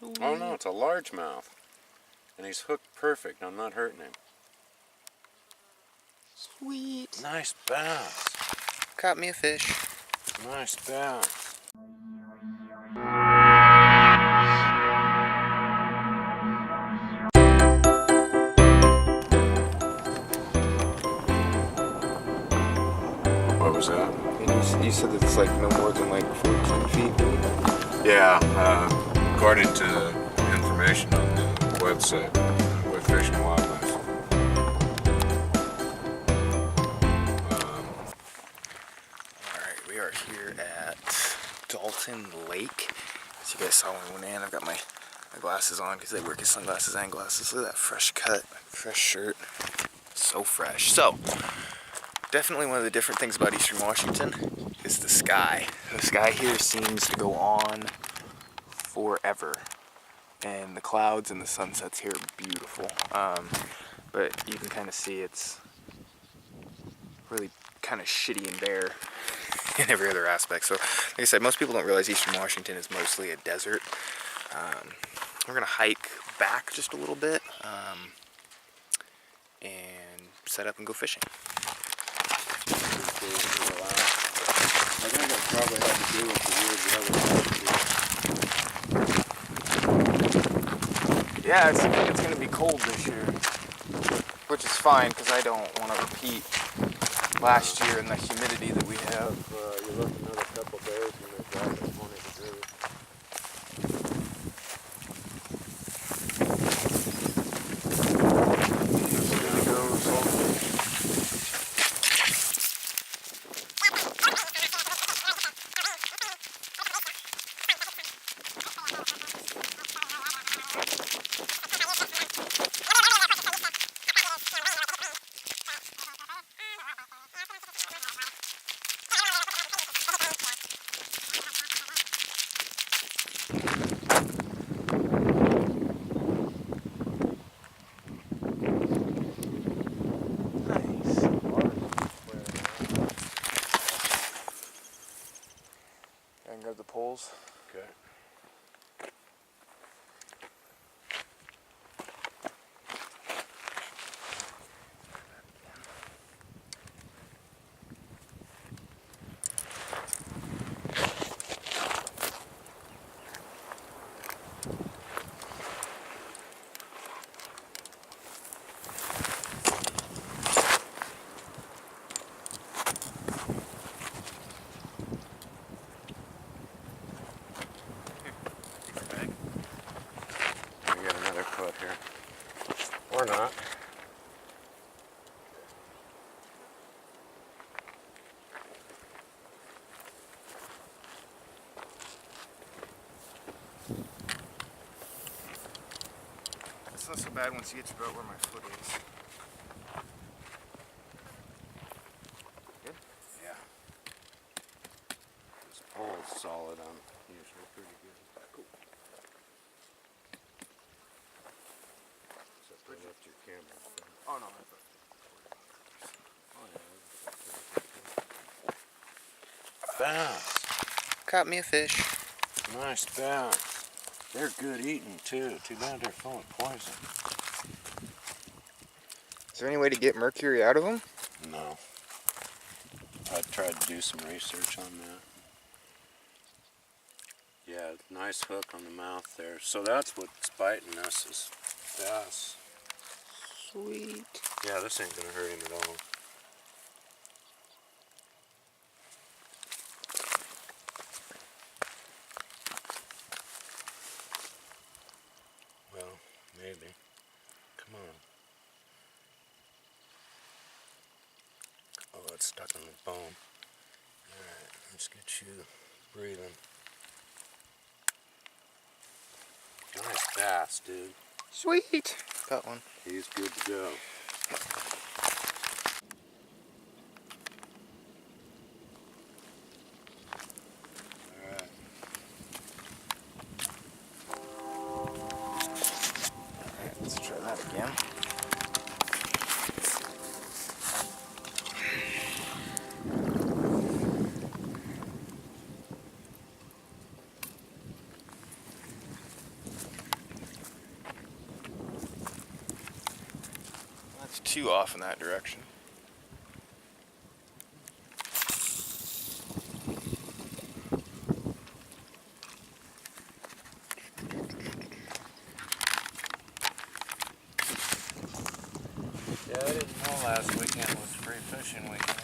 Sweet. Oh no, it's a largemouth. And he's hooked perfect. I'm not hurting him. Sweet. Nice bass. Caught me a fish. Nice bass. What was that? And you said it's like no more than like 14 feet. Yeah, according to the information on the website with Fish and Wildlife. Alright, we are here at Dalton Lake. As you guys saw when we went in, I've got my glasses on because they work as sunglasses and glasses. Look at that fresh cut, fresh shirt. So fresh. So, definitely one of the different things about Eastern Washington is the sky. The sky here seems to go on forever. And the clouds and the sunsets here are beautiful. But you can kind of see it's really kind of shitty and bare in every other aspect. So, like I said, most people don't realize Eastern Washington is mostly a desert. We're going to hike back just a little bit and set up and go fishing. I think it probably had to do with the year. Yeah, it's going to be cold this year, which is fine because I don't want to repeat last year and the humidity that we have. You look another couple days and it's back at 20 degrees. Grab the poles. Okay. Here. Or not. It's not so bad once you get to about where my foot is. Good? Yeah. This pole's solid. I'm usually pretty good. Cool. Except I left your camera. Oh no. Bass. Caught me a fish. Nice bass. They're good eating too. Too bad they're full of poison. Is there any way to get mercury out of them? No. I tried to do some research on that. Yeah, nice hook on the mouth there. So that's what's biting us is bass. Sweet. Yeah, this ain't gonna hurt him at all. Well, maybe. Come on. Oh, it's stuck on the bone. Alright, let's get you breathing. Nice bass, dude. Sweet. Got one. He's good to go. Alright. Alright, let's try that again. too off in that direction. Yeah, I didn't know last weekend was free fishing weekend.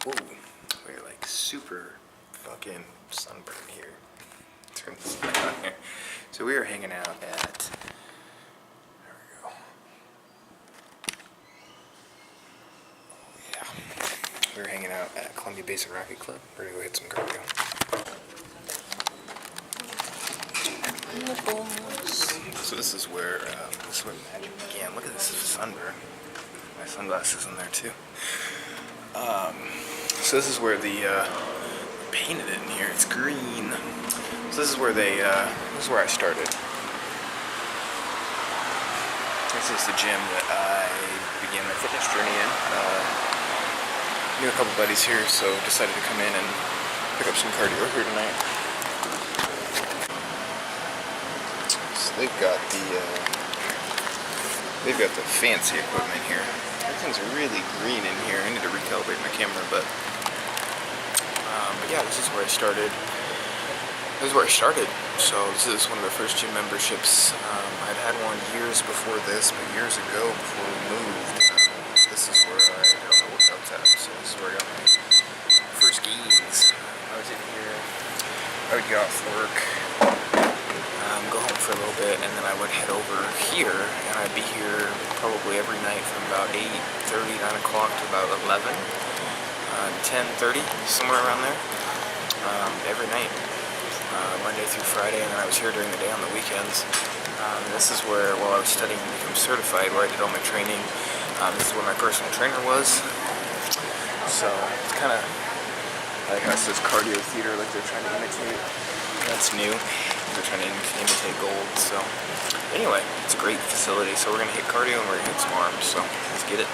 So we're like super fucking sunburned here. Turn this light on here. So we are hanging out at, there we go. Oh yeah. We were hanging out at Columbia Basin Racquet Club. We're gonna go hit some cardio. So this is where magic began. Look at this, it's a sunburn. My sunglasses in there too. So this is where the painted it in here. It's green. So this is where this is where I started. This is the gym that I began my fitness journey in. Knew a couple buddies here, so decided to come in and pick up some cardio here tonight. So they've got the fancy equipment here. Everything's really green in here. I need to recalibrate my camera, but yeah, this is where I started. This is where I started. So this is one of the first gym memberships. I'd had one years before this, but years ago, before we moved, this is where I got my workouts at. So this is where I got my first gains. I was in here. I would get off work, go home for a little bit, and then I would head over here, and I'd be here probably every night from about 8:30, 9 o'clock to about 11, 10:30, somewhere around there, every night, Monday through Friday, and then I was here during the day on the weekends. This is where, while I was studying to become certified, where I did all my training, this is where my personal trainer was. So it's kind of like how it says cardio theater, like they're trying to imitate. That's new. They're trying to imitate gold. So anyway, it's a great facility. So we're gonna hit cardio and we're gonna hit some arms. So let's get it.